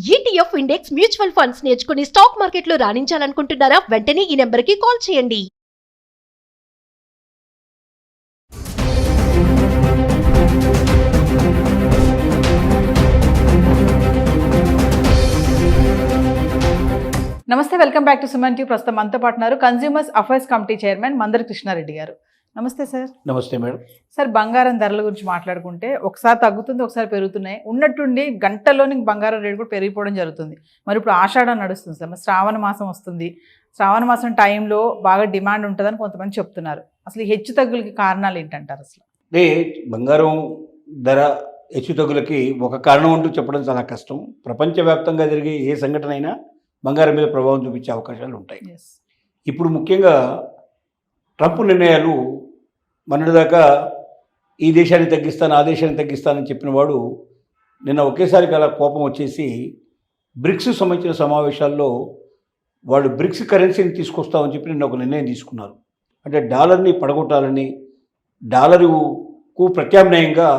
ETF index mutual funds నేర్చుకుని stock మార్కెట్లో రాణించాలనుకుంటున్నారా? వెంటనే ఈ నెంబర్కి కాల్ చేయండి. నమస్తే, welcome back to Suman TV. ప్రస్తుతం మనతో పాటున్నారు consumers affairs committee chairman మందరి Krishna Reddy గారు. నమస్తే సార్. నమస్తే మేడం. సార్, బంగారం ధరల గురించి మాట్లాడుకుంటే ఒకసారి తగ్గుతుంది, ఒకసారి పెరుగుతున్నాయి. ఉన్నట్టుండి గంటలోని బంగారం రేటు కూడా పెరిగిపోవడం జరుగుతుంది. మరి ఇప్పుడు ఆషాఢం నడుస్తుంది సార్, మరి శ్రావణ మాసం వస్తుంది. శ్రావణ మాసం టైంలో బాగా డిమాండ్ ఉంటుందని కొంతమంది చెప్తున్నారు. అసలు ఈ హెచ్చు తగ్గులకి కారణాలు ఏంటంటారు? అసలు అంటే బంగారం ధర హెచ్చుతగ్గులకి ఒక కారణం అంటూ చెప్పడం చాలా కష్టం. ప్రపంచవ్యాప్తంగా జరిగే ఏ సంఘటన అయినా బంగారం మీద ప్రభావం చూపించే అవకాశాలు ఉంటాయి. ఇప్పుడు ముఖ్యంగా ట్రంప్ నిర్ణయాలు మొన్నటిదాకా ఈ దేశాన్ని తగ్గిస్తాను, ఆ దేశాన్ని తగ్గిస్తానని చెప్పిన వాడు నిన్న ఒకేసారి అలా కోపం వచ్చేసి బ్రిక్స్ సంబంధించిన సమావేశాల్లో వాళ్ళు బ్రిక్స్ కరెన్సీని తీసుకొస్తామని చెప్పి నిన్న ఒక నిర్ణయం తీసుకున్నారు. అంటే డాలర్ని పడగొట్టాలని, డాలరుకు ప్రత్యామ్నాయంగా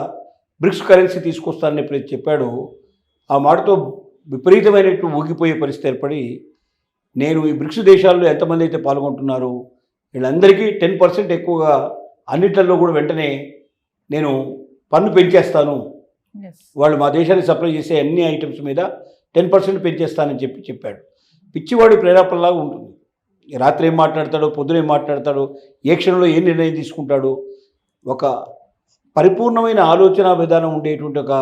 బ్రిక్స్ కరెన్సీ తీసుకొస్తానని ఎప్పుడైతే చెప్పాడో ఆ మాటతో విపరీతమైనట్టు ఊగిపోయే పరిస్థితి ఏర్పడి, నేను ఈ బ్రిక్స్ దేశాల్లో ఎంతమంది అయితే పాల్గొంటున్నారో వీళ్ళందరికీ 10% ఎక్కువగా అన్నిట్లలో కూడా వెంటనే నేను పన్ను పెంచేస్తాను, వాళ్ళు మా దేశానికి సప్లై చేసే అన్ని ఐటమ్స్ మీద 10% పెంచేస్తానని చెప్పాడు. పిచ్చివాడి ప్రేరేపణలాగా ఉంటుంది. రాత్రి ఏం మాట్లాడతాడో, పొద్దున ఏం మాట్లాడతాడో, ఏ క్షణంలో ఏ నిర్ణయం తీసుకుంటాడో, ఒక పరిపూర్ణమైన ఆలోచన విధానం ఉండేటువంటి ఒక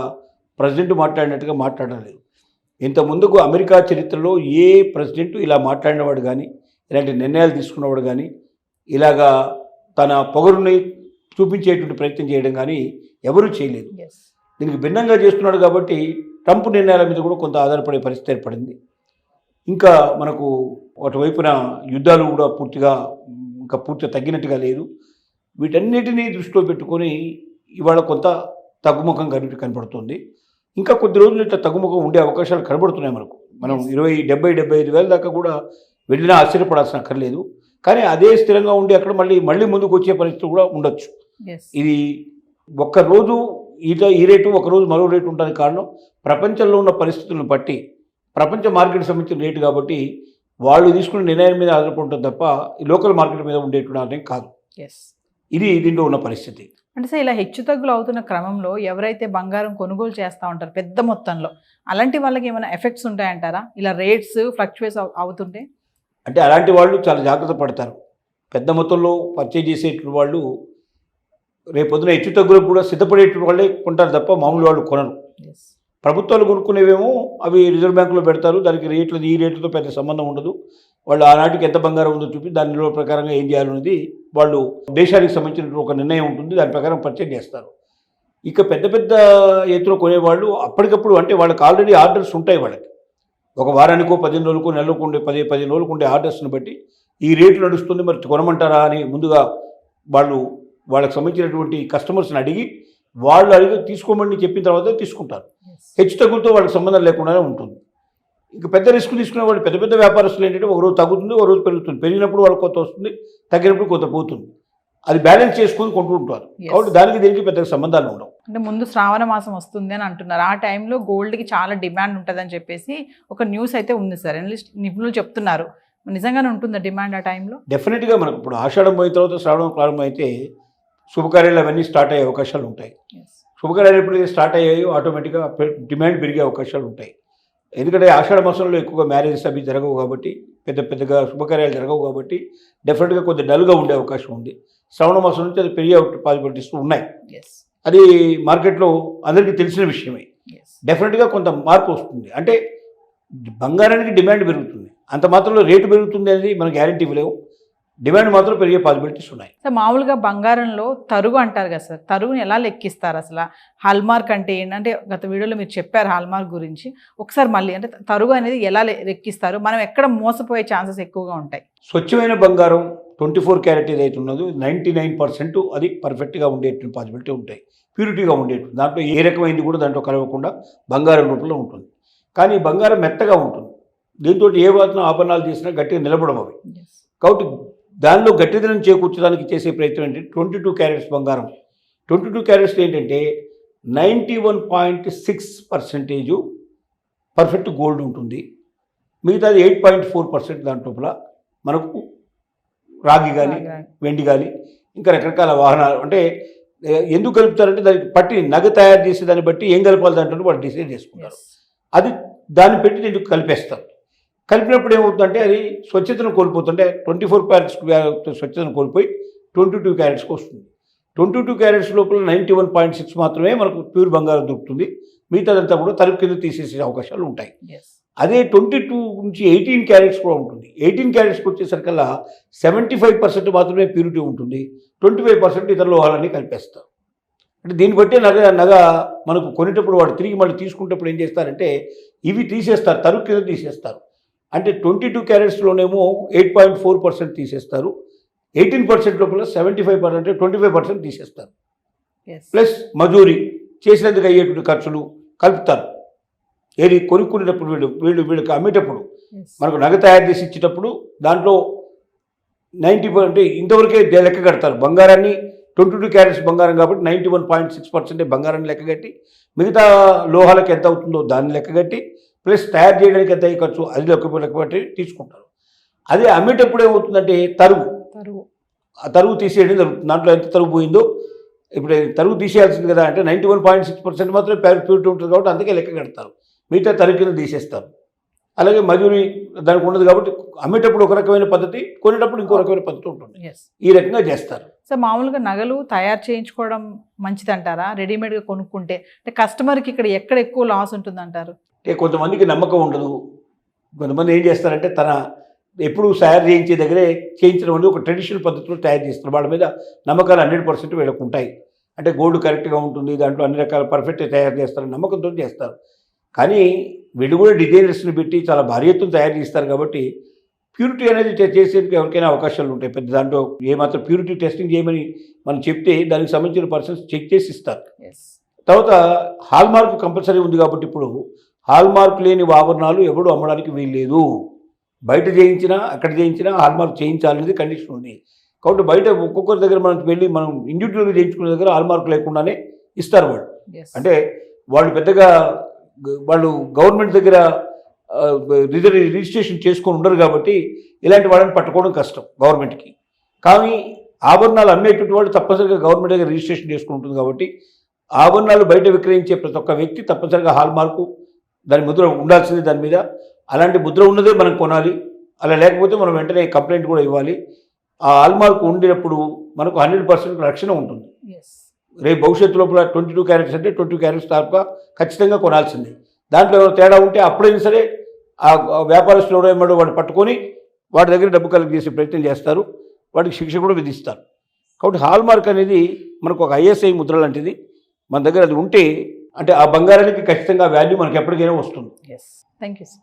ప్రెసిడెంట్ మాట్లాడినట్టుగా మాట్లాడలేదు. ఇంత ముందుకు అమెరికా చరిత్రలో ఏ ప్రెసిడెంట్ ఇలా మాట్లాడినవాడు కానీ, ఇలాంటి నిర్ణయాలు తీసుకున్నవాడు కానీ, ఇలాగా తన పొగరుని చూపించేటువంటి ప్రయత్నం చేయడం కానీ ఎవరూ చేయలేదు. దీనికి భిన్నంగా చేస్తున్నాడు కాబట్టి ట్రంప్ నిర్ణయాల మీద కూడా కొంత ఆధారపడే పరిస్థితి ఏర్పడింది. ఇంకా మనకు అటువైపున యుద్ధాలు కూడా పూర్తిగా తగ్గినట్టుగా లేదు. వీటన్నిటినీ దృష్టిలో పెట్టుకొని ఇవాళ కొంత తగ్గుముఖం కనపడుతుంది. ఇంకా కొద్ది రోజులు ఇట్లా తగ్గుముఖం ఉండే అవకాశాలు కనబడుతున్నాయి మనకు. మనం 70-75 వేల దాకా కూడా వెళ్ళినా ఆశ్చర్యపడాల్సిన అక్కర్లేదు. కానీ అదే స్థిరంగా ఉండి అక్కడ మళ్ళీ ముందుకు వచ్చే పరిస్థితి కూడా ఉండొచ్చు. ఇది ఒక్కరోజు ఈ రేటు, ఒకరోజు మరో రేటు ఉండడానికి కారణం ప్రపంచంలో ఉన్న పరిస్థితులను బట్టి, ప్రపంచ మార్కెట్ సంబంధించిన రేటు కాబట్టి వాళ్ళు తీసుకునే నిర్ణయం మీద ఆధారపడి ఉంటుంది తప్ప ఈ లోకల్ మార్కెట్ మీద ఉండేటువంటి నిర్ణయం కాదు. ఇది దీంట్లో ఉన్న పరిస్థితి. అంటే సార్, ఇలా హెచ్చు తగ్గులు అవుతున్న క్రమంలో ఎవరైతే బంగారం కొనుగోలు చేస్తూ ఉంటారు పెద్ద మొత్తంలో, అలాంటి వాళ్ళకి ఏమైనా ఎఫెక్ట్స్ ఉంటాయంటారా? ఇలా రేట్స్ ఫ్లక్చువేట్ అవుతుంటే అంటే అలాంటి వాళ్ళు చాలా జాగ్రత్త పడతారు. పెద్ద మొత్తంలో పర్చేజ్ చేసేటువంటి వాళ్ళు రేపొద్దున హెచ్చు తగ్గులకు కూడా సిద్ధపడేటువంటి వాళ్ళే కొంటారు తప్ప మామూలు వాళ్ళు కొనరు. ప్రభుత్వాలు కొనుక్కునేవేమో అవి రిజర్వ్ బ్యాంకులో పెడతారు. దానికి ఈ రేట్లతో పెద్ద సంబంధం ఉండదు. వాళ్ళు ఆనాటికి ఎంత బంగారం ఉందో చూపి దాని నిల్వ ప్రకారంగా ఏం చేయాలనేది వాళ్ళు దేశానికి సంబంధించిన ఒక నిర్ణయం ఉంటుంది, దాని ప్రకారం పర్చేజ్ చేస్తారు. ఇక పెద్ద ఎత్తున కొనేవాళ్ళు అప్పటికప్పుడు, అంటే వాళ్ళకి ఆల్రెడీ ఆర్డర్స్ ఉంటాయి. వాళ్ళకి ఒక వారానికో 15 రోజులకో నెలలకు ఉండే 15 రోజులకు ఉండే ఆర్డర్స్ని బట్టి ఈ రేటు నడుస్తుంది, మరి కొనమంటారా అని ముందుగా వాళ్ళకి సంబంధించినటువంటి కస్టమర్స్ని అడిగి తీసుకోమని చెప్పిన తర్వాత తీసుకుంటారు. హెచ్చు తగ్గులతో వాళ్ళకి సంబంధం లేకుండానే ఉంటుంది. ఇంకా పెద్ద రిస్క్ తీసుకునే వాళ్ళు పెద్ద వ్యాపారస్తులు ఏంటంటే ఒకరోజు తగ్గుతుంది, ఒక రోజు పెరుగుతుంది. పెరిగినప్పుడు వాళ్ళకి కొంత వస్తుంది, తగ్గినప్పుడు కొంత పోతుంది. అది బ్యాలెన్స్ చేసుకుని కొంటూ ఉంటారు. కాబట్టి దీనికి పెద్ద సంబంధాలు ఉండవు. అంటే ముందు శ్రావణ మాసం వస్తుంది అని అంటున్నారు. ఆ టైంలో గోల్డ్కి చాలా డిమాండ్ ఉంటుందని చెప్పేసి ఒక న్యూస్ అయితే ఉంది సార్. నిపుణులు చెప్తున్నారు. నిజంగానే ఉంటుందా డిమాండ్ ఆ టైంలో? డెఫినెట్గా మనకు ఇప్పుడు ఆషాఢం పోయిన తర్వాత శ్రావణం ప్రారంభం అయితే శుభకార్యాలు అవన్నీ స్టార్ట్ అయ్యే అవకాశాలు ఉంటాయి. శుభకార్యాలు ఎప్పుడైతే స్టార్ట్ అయ్యాయో ఆటోమేటిక్గా డిమాండ్ పెరిగే అవకాశాలు ఉంటాయి. ఎందుకంటే ఆషాఢ మాసంలో ఎక్కువగా మ్యారేజెస్ అవి జరగవు కాబట్టి, పెద్దగా శుభకార్యాలు జరగవు కాబట్టి డెఫినెట్గా కొద్దిగా డల్గా ఉండే అవకాశం ఉంది. శ్రావణ మాసం నుంచి అది పెరిగే పాసిబిలిటీస్ ఉన్నాయి. అది మార్కెట్లో అందరికీ తెలిసిన విషయమే. డెఫినెట్గా కొంత మార్పు వస్తుంది. అంటే బంగారానికి డిమాండ్ పెరుగుతుంది, అంత మాత్రంలో రేటు పెరుగుతుంది అనేది మనకు గ్యారంటీ ఇవ్వలేవు. డిమాండ్ మాత్రం పెరిగే పాసిబిలిటీస్ ఉన్నాయి. సార్, మామూలుగా బంగారంలో తరుగు అంటారు కదా సార్, తరుగుని ఎలా లెక్కిస్తారు అసలు? హాల్మార్క్ అంటే ఏంటంటే గత వీడియోలో మీరు చెప్పారు హాల్మార్క్ గురించి. ఒకసారి మళ్ళీ అంటే తరుగు అనేది ఎలా లెక్కిస్తారు? మనం ఎక్కడ మోసపోయే ఛాన్సెస్ ఎక్కువగా ఉంటాయి? స్వచ్ఛమైన బంగారం 24 క్యారెట్ ఏదైతే ఉన్నదో 99% అది పర్ఫెక్ట్గా ఉండేటువంటి పాసిబిలిటీ ఉంటాయి, ప్యూరిటీగా ఉండేటువంటి. దాంట్లో ఏ రకమైంది కూడా దాంట్లో కలవకుండా బంగారం రూపంలో ఉంటుంది. కానీ బంగారం మెత్తగా ఉంటుంది. దీంతో ఏ మాత్రం ఆభరణాలు చేసినా గట్టిగా నిలబడం అవి. కాబట్టి దానిలో గట్టిదనం చేకూర్చడానికి చేసే ప్రయత్నం ఏంటంటే 22 క్యారెట్స్ బంగారం. 22 క్యారెట్స్ ఏంటంటే 91.6% పర్ఫెక్ట్ గోల్డ్ ఉంటుంది. మిగతాది 8.4% దాంట్లోపల మనకు రాగి కానీ వెండి కానీ ఇంకా రకరకాల వాహనాలు అంటే ఎందుకు కలుపుతారంటే దానికి పట్టి నగ తయారు చేసే దాన్ని బట్టి ఏం కలపాలి దాంట్లో వాళ్ళు డిసైడ్ చేసుకుంటారు. అది దాన్ని పెట్టి దీనికి కలిపేస్తారు. కలిపినప్పుడు ఏమవుతుందంటే అది స్వచ్ఛతను కోల్పోతుంటే 24 క్యారెట్స్ స్వచ్ఛతను కోల్పోయి 22 క్యారెట్స్కి వస్తుంది. 22 క్యారెట్స్ లోపల 91.6 మాత్రమే మనకు ప్యూర్ బంగారం దొరుకుతుంది. మిగతాదంతా కూడా తలుపు కింద తీసేసే అవకాశాలు ఉంటాయి. అదే 22 నుంచి 18 క్యారెట్స్ కూడా ఉంటుంది. 18 క్యారెట్స్కి వచ్చేసరికల్లా 75% మాత్రమే ప్యూరిటీ ఉంటుంది. 25% ఇతర లోహాలన్నీ కలిపేస్తారు. అంటే దీన్ని బట్టే నగ మనకు కొనేటప్పుడు వాడు తిరిగి మళ్ళీ తీసుకునేటప్పుడు ఏం చేస్తారంటే ఇవి తీసేస్తారు, తలుపు కింద తీసేస్తారు. అంటే 22 క్యారెట్స్లోనేమో 8.4% తీసేస్తారు. 18% లోపల 75% అంటే 25% తీసేస్తారు. ప్లస్ మజూరీ చేసినందుకు అయ్యేటువంటి ఖర్చులు కలుపుతారు. ఏది కొనుక్కునేటప్పుడు వీళ్ళకి అమ్మేటప్పుడు మనకు నగ తయారు చేసి ఇచ్చేటప్పుడు దాంట్లో 90% అంటే ఇంతవరకే లెక్క కడతారు. బంగారాన్ని 22 క్యారెట్స్ బంగారం కాబట్టి 91.6% బంగారాన్ని లెక్కగట్టి మిగతా లోహాలకు ఎంత అవుతుందో దాన్ని లెక్కగట్టి ప్లస్ తయారు చేయడానికి ఎంత ఖర్చు అది లెక్కబట్టి తీసుకుంటారు. అదే అమ్మేటప్పుడు ఏమవుతుందంటే ఆ తరుగు తీసేయడం జరుగుతుంది. దాంట్లో ఎంత తరుగు పోయిందో ఇప్పుడు తరుగు తీసేయాల్సింది కదా అంటే 91.6% మాత్రమే ప్యూరిటీ ఉంటుంది కాబట్టి అందుకే లెక్క కడతారు. మిగతా తరుగు కింద తీసేస్తారు. అలాగే మజూరీ దానికి ఉండదు కాబట్టి అమ్మేటప్పుడు ఒక రకమైన పద్ధతి, కొనేటప్పుడు ఇంకో రకమైన పద్ధతి ఉంటుంది. ఈ రకంగా చేస్తారు. సో మామూలుగా నగలు తయారు చేయించుకోవడం మంచిది అంటారా, రెడీమేడ్గా కొనుక్కుంటే? అంటే కస్టమర్కి ఇక్కడ ఎక్కడ ఎక్కువ లాస్ ఉంటుంది అంటారు? అంటే కొంతమందికి నమ్మకం ఉండదు. కొంతమంది ఏం చేస్తారంటే తన ఎప్పుడు తయారు చేయించే దగ్గరే చేయించడం అనేది ఒక ట్రెడిషనల్ పద్ధతిలో తయారు చేస్తారు. వాళ్ళ మీద నమ్మకాలు 100% వీళ్ళకు ఉంటాయి. అంటే గోల్డ్ కరెక్ట్గా ఉంటుంది, దాంట్లో అన్ని రకాల పర్ఫెక్ట్గా తయారు చేస్తారు, నమ్మకంతో చేస్తారు. కానీ వీళ్ళు కూడా డిజైనర్స్ని పెట్టి చాలా భారీ ఎత్తున తయారు చేస్తారు కాబట్టి ప్యూరిటీ అనేది చేసేందుకు ఎవరికైనా అవకాశాలు ఉంటాయి. పెద్ద దాంట్లో ఏమాత్రం ప్యూరిటీ టెస్టింగ్ చేయమని మనం చెప్తే దానికి సంబంధించిన పర్సన్స్ చెక్ చేసి ఇస్తారు. తర్వాత హాల్ మార్క్ కంపల్సరీ ఉంది కాబట్టి ఇప్పుడు హాల్ మార్క్ లేని ఆభరణాలు ఎవడు అమ్మడానికి వీల్లేదు. బయట చేయించినా అక్కడ చేయించినా హాల్ మార్క్ చేయించాలనేది కండిషన్ ఉంది. కాబట్టి బయట ఒక్కొక్కరి దగ్గర మనం వెళ్ళి మనం ఇండివిజువల్గా చేయించుకునే దగ్గర హాల్ మార్క్ లేకుండానే ఇస్తారు వాళ్ళు. అంటే వాళ్ళు పెద్దగా వాళ్ళు గవర్నమెంట్ దగ్గర రిజిస్ట్రేషన్ చేసుకొని ఉండరు కాబట్టి ఇలాంటి వాళ్ళని పట్టుకోవడం కష్టం గవర్నమెంట్కి. కానీ ఆభరణాలు అమ్మేటువంటి వాళ్ళు తప్పనిసరిగా గవర్నమెంట్ దగ్గర రిజిస్ట్రేషన్ చేసుకుని ఉంటుంది కాబట్టి ఆభరణాలు బయట విక్రయించే ప్రతి ఒక్క వ్యక్తి తప్పనిసరిగా హాల్ మార్కు దాని ముద్ర ఉండాల్సింది. దాని మీద అలాంటి ముద్ర ఉన్నదే మనం కొనాలి. అలా లేకపోతే మనం వెంటనే కంప్లైంట్ కూడా ఇవ్వాలి. ఆ హాల్ మార్క్ ఉండినప్పుడు మనకు 100% రక్షణ ఉంటుంది. రేపు భవిష్యత్తు లోపల 22 క్యారెట్స్ అంటే 22 క్యారెట్స్ తప్ప ఖచ్చితంగా కొనాల్సిందే. దాంట్లో ఏమైనా తేడా ఉంటే అప్పుడైనా సరే ఆ వ్యాపారస్తులు ఎవడో వాడు పట్టుకొని వాడి దగ్గర డబ్బు కలెక్ట్ చేసే ప్రయత్నం చేస్తారు, వాడికి శిక్ష కూడా విధిస్తారు. కాబట్టి హాల్ మార్క్ అనేది మనకు ఒక ISI ముద్ర లాంటిది. మన దగ్గర అది ఉంటే అంటే ఆ బంగారానికి ఖచ్చితంగా వాల్యూ మనకి ఎప్పటికైనా వస్తుంది. Thank you sir.